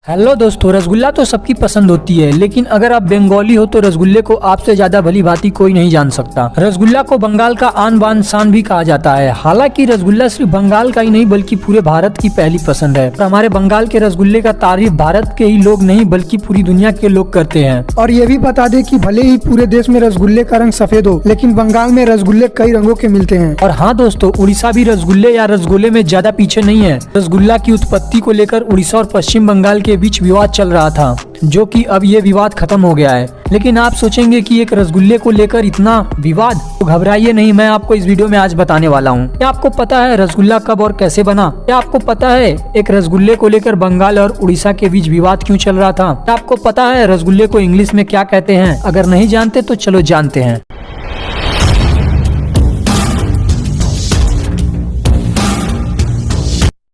Hello दोस्तों, रसगुल्ला तो सबकी पसंद होती है, लेकिन अगर आप बंगाली हो तो रसगुल्ले को आपसे ज्यादा भली भांति कोई नहीं जान सकता। रसगुल्ला को बंगाल का आन बान शान भी कहा जाता है। हालांकि रसगुल्ला सिर्फ बंगाल का ही नहीं बल्कि पूरे भारत की पहली पसंद है। हमारे बंगाल के रसगुल्ले का तारीफ भारत के ही लोग नहीं बल्कि पूरी दुनिया के लोग करते हैं। और ये भी बता दें कि भले ही पूरे देश में रसगुल्ले का रंग सफेद हो, लेकिन बंगाल में रसगुल्ले कई रंगों के मिलते हैं। और हाँ दोस्तों, उड़ीसा भी रसगुल्ले या रसगुल्ले में ज्यादा पीछे नहीं है। रसगुल्ला की उत्पत्ति को लेकर उड़ीसा और पश्चिम बंगाल के बीच विवाद चल रहा था, जो कि अब ये विवाद खत्म हो गया है। लेकिन आप सोचेंगे कि एक रसगुल्ले को लेकर इतना विवाद, तो घबराइए नहीं, मैं आपको इस वीडियो में आज बताने वाला हूँ। क्या आपको पता है रसगुल्ला कब और कैसे बना? क्या आपको पता है एक रसगुल्ले को लेकर बंगाल और उड़ीसा के बीच विवाद क्यों चल रहा था? क्या आपको पता है रसगुल्ले को इंग्लिश में क्या कहते हैं? अगर नहीं जानते तो चलो जानते हैं।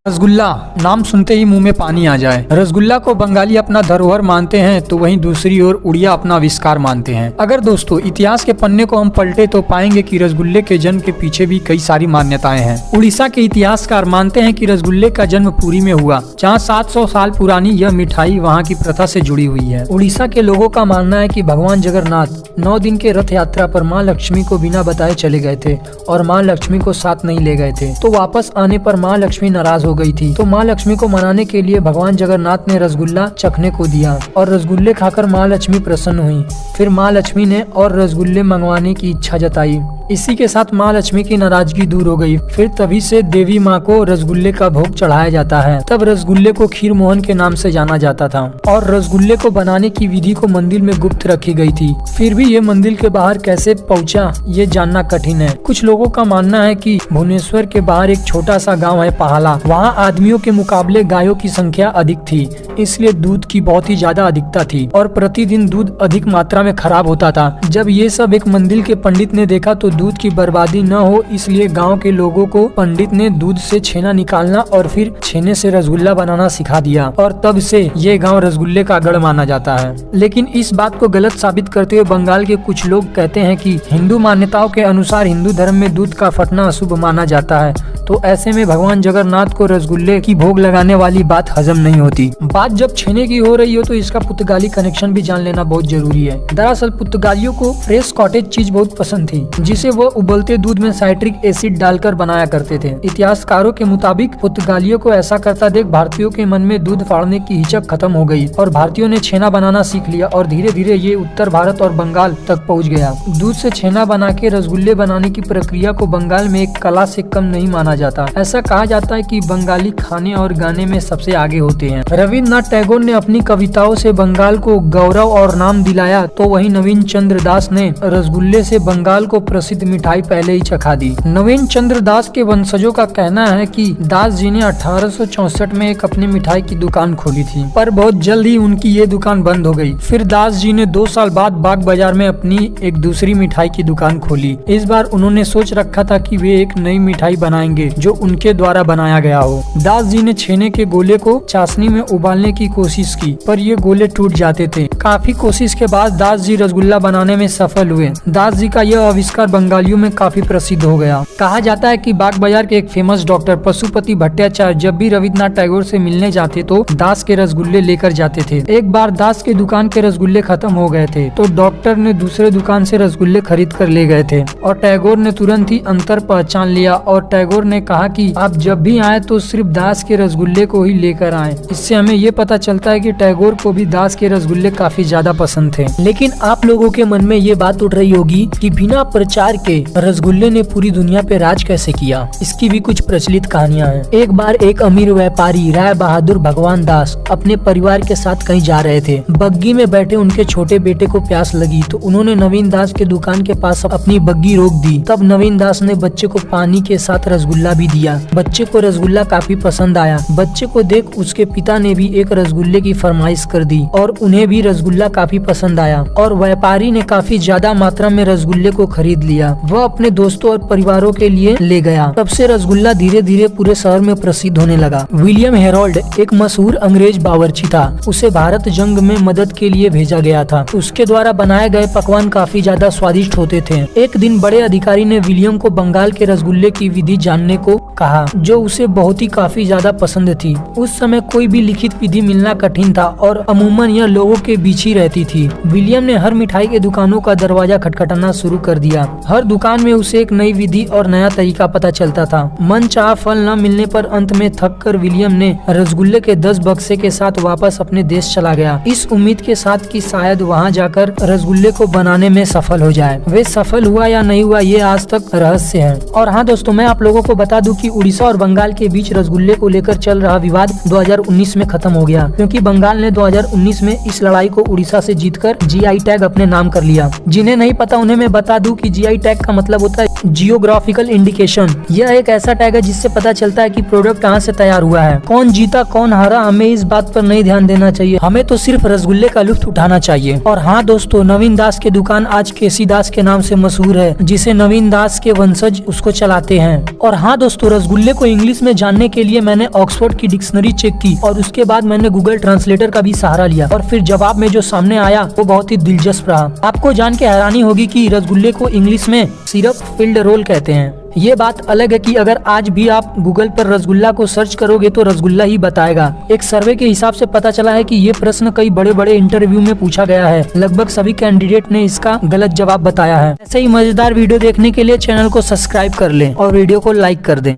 रसगुल्ला नाम सुनते ही मुंह में पानी आ जाए। रसगुल्ला को बंगाली अपना धरोहर मानते हैं तो वहीं दूसरी ओर उड़िया अपना आविष्कार मानते हैं। अगर दोस्तों इतिहास के पन्ने को हम पलटे तो पाएंगे कि रसगुल्ले के जन्म के पीछे भी कई सारी मान्यताएं हैं। उड़ीसा के इतिहासकार मानते हैं कि रसगुल्ले का जन्म पुरी में हुआ, जहाँ 700 साल पुरानी यह मिठाई वहाँ की प्रथा से जुड़ी हुई है। उड़ीसा के लोगों का मानना है कि भगवान जगन्नाथ 9 दिन के रथ यात्रा पर माँ लक्ष्मी को बिना बताए चले गए थे और माँ लक्ष्मी को साथ नहीं ले गए थे। तो वापस आने पर माँ लक्ष्मी नाराज हो गई थी। तो माँ लक्ष्मी को मनाने के लिए भगवान जगन्नाथ ने रसगुल्ला चखने को दिया और रसगुल्ले खाकर माँ लक्ष्मी प्रसन्न हुई। फिर माँ लक्ष्मी ने और रसगुल्ले मंगवाने की इच्छा जताई। इसी के साथ माँ लक्ष्मी की नाराजगी दूर हो गई। फिर तभी से देवी माँ को रसगुल्ले का भोग चढ़ाया जाता है। तब रसगुल्ले को खीर मोहन के नाम से जाना जाता था और रसगुल्ले को बनाने की विधि को मंदिर में गुप्त रखी गई थी। फिर भी ये मंदिर के बाहर कैसे पहुँचा ये जानना कठिन है। कुछ लोगों का मानना है कि भुवनेश्वर के बाहर एक छोटा सा गाँव है पहाला। वहाँ आदमियों के मुकाबले गायों की संख्या अधिक थी, इसलिए दूध की बहुत ही ज्यादा अधिकता थी और प्रतिदिन दूध अधिक मात्रा में खराब होता था। जब ये सब एक मंदिर के पंडित ने देखा तो दूध की बर्बादी न हो इसलिए गांव के लोगों को पंडित ने दूध से छेना निकालना और फिर छेने से रसगुल्ला बनाना सिखा दिया और तब से ये गांव रसगुल्ले का गढ़ माना जाता है। लेकिन इस बात को गलत साबित करते हुए बंगाल के कुछ लोग कहते हैं कि हिंदू मान्यताओं के अनुसार हिंदू धर्म में दूध का फटना अशुभ माना जाता है, तो ऐसे में भगवान जगन्नाथ को रसगुल्ले की भोग लगाने वाली बात हजम नहीं होती। बात जब छेने की हो रही हो तो इसका पुर्तगाली कनेक्शन भी जान लेना बहुत जरूरी है। दरअसल पुर्तगालियों को फ्रेश कॉटेज चीज बहुत पसंद थी, जिसे वो उबलते दूध में साइट्रिक एसिड डालकर बनाया करते थे। इतिहासकारों के मुताबिक पुर्तगालियों को ऐसा करता देख भारतीयों के मन में दूध फाड़ने की हिचक खत्म हो गई और भारतीयों ने छेना बनाना सीख लिया और धीरे धीरे ये उत्तर भारत और बंगाल तक पहुँच गया। दूध से छेना बना के रसगुल्ले बनाने की प्रक्रिया को बंगाल में एक कला से कम नहीं माना जाता। ऐसा कहा जाता है कि बंगाली खाने और गाने में सबसे आगे होते हैं। रविन्द्रनाथ टैगोर ने अपनी कविताओं से बंगाल को गौरव और नाम दिलाया, तो वहीं नवीन चंद्र दास ने रसगुल्ले से बंगाल को प्रसिद्ध मिठाई पहले ही चखा दी। नवीन चंद्र दास के वंशजों का कहना है कि दास जी ने 1864 में एक अपनी मिठाई की दुकान खोली थी, पर बहुत जल्द ही उनकी ये दुकान बंद हो गई। फिर दास जी ने 2 साल बाद बाग बाजार में अपनी एक दूसरी मिठाई की दुकान खोली। इस बार उन्होंने सोच रखा था कि वे एक नई मिठाई बनाएंगे जो उनके द्वारा बनाया गया हो। दास जी ने छेने के गोले को चाशनी में उबालने की कोशिश की, पर ये गोले टूट जाते थे। काफी कोशिश के बाद दास जी रसगुल्ला बनाने में सफल हुए। दास जी का यह आविष्कार बंगालियों में काफी प्रसिद्ध हो गया। कहा जाता है कि बाग बाजार के एक फेमस डॉक्टर पशुपति भट्टाचार्य जब भी रविन्द्रनाथ टैगोर से मिलने जाते तो दास के रसगुल्ले लेकर जाते थे। एक बार दास के दुकान के रसगुल्ले खत्म हो गए थे तो डॉक्टर ने दूसरे दुकान से रसगुल्ले खरीद कर ले गए थे और टैगोर ने तुरंत ही अंतर पहचान लिया और टैगोर ने कहा कि आप जब भी आए तो सिर्फ दास के रसगुल्ले को ही लेकर आए। इससे हमें ये पता चलता है कि टैगोर को भी दास के रसगुल्ले काफी ज्यादा पसंद थे। लेकिन आप लोगों के मन में ये बात उठ रही होगी कि बिना प्रचार के रसगुल्ले ने पूरी दुनिया पे राज कैसे किया? इसकी भी कुछ प्रचलित कहानियां हैं। एक बार एक अमीर व्यापारी राय बहादुर भगवान दास अपने परिवार के साथ कहीं जा रहे थे। बग्गी में बैठे उनके छोटे बेटे को प्यास लगी तो उन्होंने नवीन दास के दुकान के पास अपनी बग्गी रोक दी। तब नवीन दास ने बच्चे को पानी के साथ रसगुल्ला भी दिया। बच्चे को रसगुल्ला काफी पसंद आया। बच्चे को देख उसके पिता ने भी एक रसगुल्ले की फरमाइश कर दी और उन्हें भी रसगुल्ला काफी पसंद आया और व्यापारी ने काफी ज्यादा मात्रा में रसगुल्ले को खरीद लिया। वह अपने दोस्तों और परिवारों के लिए ले गया। तब से रसगुल्ला धीरे धीरे पूरे शहर में प्रसिद्ध होने लगा। विलियम हेरोल्ड एक मशहूर अंग्रेज बावर्ची था। उसे भारत जंग में मदद के लिए भेजा गया था। उसके द्वारा बनाए गए पकवान काफी ज्यादा स्वादिष्ट होते थे। एक दिन बड़े अधिकारी ने विलियम को बंगाल के रसगुल्ले की विधि जानने करने को कहा, जो उसे बहुत ही काफी ज्यादा पसंद थी। उस समय कोई भी लिखित विधि मिलना कठिन था और अमूमन यह लोगों के बीच ही रहती थी। विलियम ने हर मिठाई के दुकानों का दरवाजा खटखटाना शुरू कर दिया। हर दुकान में उसे एक नई विधि और नया तरीका पता चलता था। मनचाहा फल न मिलने पर अंत में थक कर विलियम ने रसगुल्ले के 10 बक्से के साथ वापस अपने देश चला गया, इस उम्मीद के साथ कि शायद वहां जाकर रसगुल्ले को बनाने में सफल हो जाए। वे सफल हुआ या नहीं हुआ ये आज तक रहस्य है। और हाँ दोस्तों, मैं आप लोगों को बता दूं कि उड़ीसा और बंगाल के बीच रसगुल्ले को लेकर चल रहा विवाद 2019 में खत्म हो गया, क्योंकि बंगाल ने 2019 में इस लड़ाई को उड़ीसा से जीतकर जीआई टैग अपने नाम कर लिया। जिन्हें नहीं पता उन्हें मैं बता दूं कि जीआई टैग का मतलब होता है जियोग्राफिकल इंडिकेशन। यह एक ऐसा टैग है जिससे पता चलता है कि प्रोडक्ट कहाँ से तैयार हुआ है। कौन जीता कौन हारा हमें इस बात पर नहीं ध्यान देना चाहिए, हमें तो सिर्फ रसगुल्ले का लुत्फ उठाना चाहिए। और हाँ दोस्तों, नवीन दास की दुकान आज केसी दास के नाम से मशहूर है, जिसे नवीन दास के वंशज उसको चलाते हैं। और हाँ दोस्तों, रसगुल्ले को इंग्लिश में जानने के लिए मैंने ऑक्सफोर्ड की डिक्शनरी चेक की और उसके बाद मैंने गूगल ट्रांसलेटर का भी सहारा लिया, और फिर जवाब में जो सामने आया वो बहुत ही दिलचस्प रहा। आपको जान के हैरानी होगी कि रसगुल्ले को इंग्लिश में सिरप फिल्ड रोल कहते हैं। ये बात अलग है कि अगर आज भी आप गूगल पर रसगुल्ला को सर्च करोगे तो रसगुल्ला ही बताएगा। एक सर्वे के हिसाब से पता चला है कि ये प्रश्न कई बड़े बड़े इंटरव्यू में पूछा गया है। लगभग सभी कैंडिडेट ने इसका गलत जवाब बताया है। ऐसे ही मजेदार वीडियो देखने के लिए चैनल को सब्सक्राइब कर लें और वीडियो को लाइक कर दें।